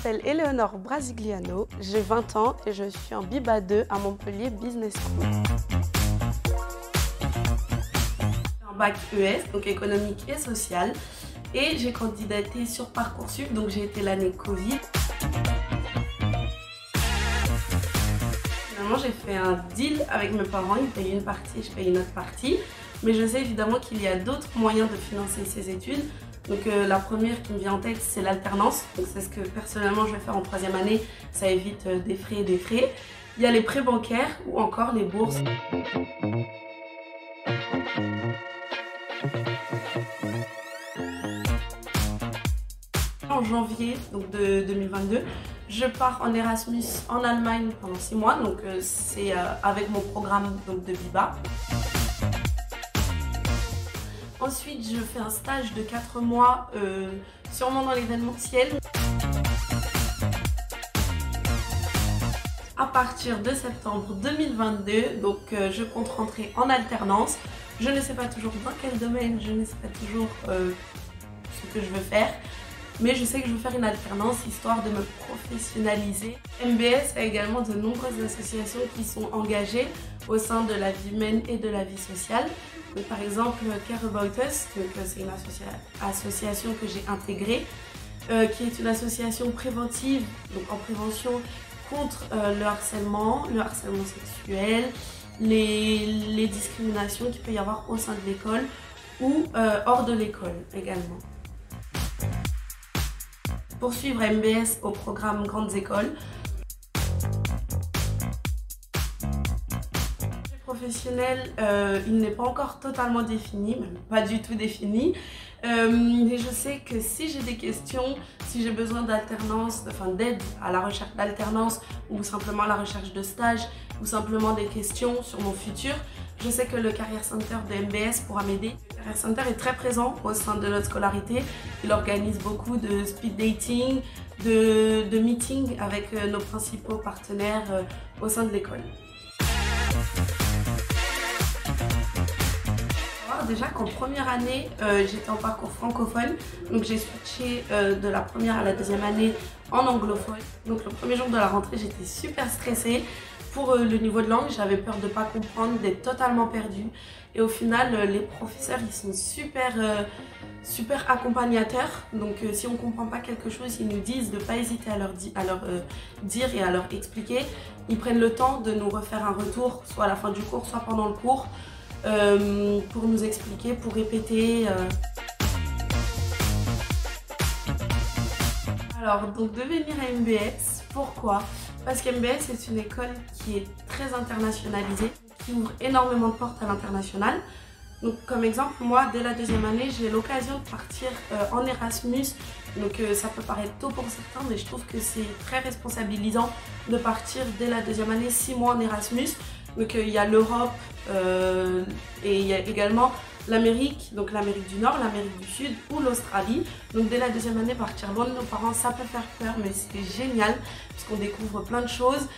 m'appelle Eleonore Brasigliano, j'ai 20 ans et je suis en BIBA 2 à Montpellier Business School. J'ai un bac ES, donc économique et social, et j'ai candidaté sur Parcoursup, donc j'ai été l'année Covid. Finalement, j'ai fait un deal avec mes parents, ils payent une partie, je paye une autre partie, mais je sais évidemment qu'il y a d'autres moyens de financer ces études. Donc la première qui me vient en tête, c'est l'alternance. Donc c'est ce que personnellement je vais faire en 3e année, ça évite des frais et des frais. Il y a les prêts bancaires ou encore les bourses. En janvier donc de 2022, je pars en Erasmus en Allemagne pendant 6 mois, donc c'est avec mon programme donc, de BIBA. Ensuite, je fais un stage de 4 mois, sûrement dans l'événementiel. À partir de septembre 2022, donc je compte rentrer en alternance. Je ne sais pas toujours dans quel domaine, je ne sais pas toujours ce que je veux faire. Mais je sais que je veux faire une alternance histoire de me professionnaliser. MBS a également de nombreuses associations qui sont engagées au sein de la vie humaine et de la vie sociale. Donc, par exemple, Care About Us, c'est une association que j'ai intégrée, qui est une association préventive, donc en prévention contre le harcèlement sexuel, les discriminations qu'il peut y avoir au sein de l'école ou hors de l'école également. Poursuivre MBS au programme Grandes Écoles. Professionnel, il n'est pas encore totalement défini, même pas du tout défini. Mais je sais que si j'ai des questions, si j'ai besoin d'alternance, d'aide à la recherche d'alternance ou simplement à la recherche de stage ou simplement des questions sur mon futur, je sais que le Career Center de MBS pourra m'aider. Le Career Center est très présent au sein de notre scolarité. Il organise beaucoup de speed dating, de meetings avec nos principaux partenaires au sein de l'école. Déjà qu'en première année, j'étais en parcours francophone, donc j'ai switché de la première à la 2e année en anglophone. Donc le premier jour de la rentrée, j'étais super stressée pour le niveau de langue, j'avais peur de ne pas comprendre, d'être totalement perdue. Et au final, les professeurs, ils sont super accompagnateurs. Donc si on ne comprend pas quelque chose, ils nous disent de ne pas hésiter à leur dire et à leur expliquer. Ils prennent le temps de nous refaire un retour, soit à la fin du cours, soit pendant le cours. Pour nous expliquer, pour répéter. Alors, donc devenir à MBS, pourquoi? Parce qu'MBS est une école qui est très internationalisée, qui ouvre énormément de portes à l'international. Donc comme exemple, moi, dès la 2e année, j'ai l'occasion de partir en Erasmus. Donc ça peut paraître tôt pour certains, mais je trouve que c'est très responsabilisant de partir dès la 2e année, 6 mois en Erasmus. Donc il y a l'Europe et il y a également l'Amérique, donc l'Amérique du Nord, l'Amérique du Sud ou l'Australie. Donc dès la 2e année, partir loin de nos parents, ça peut faire peur, mais c'est génial parce qu'on découvre plein de choses.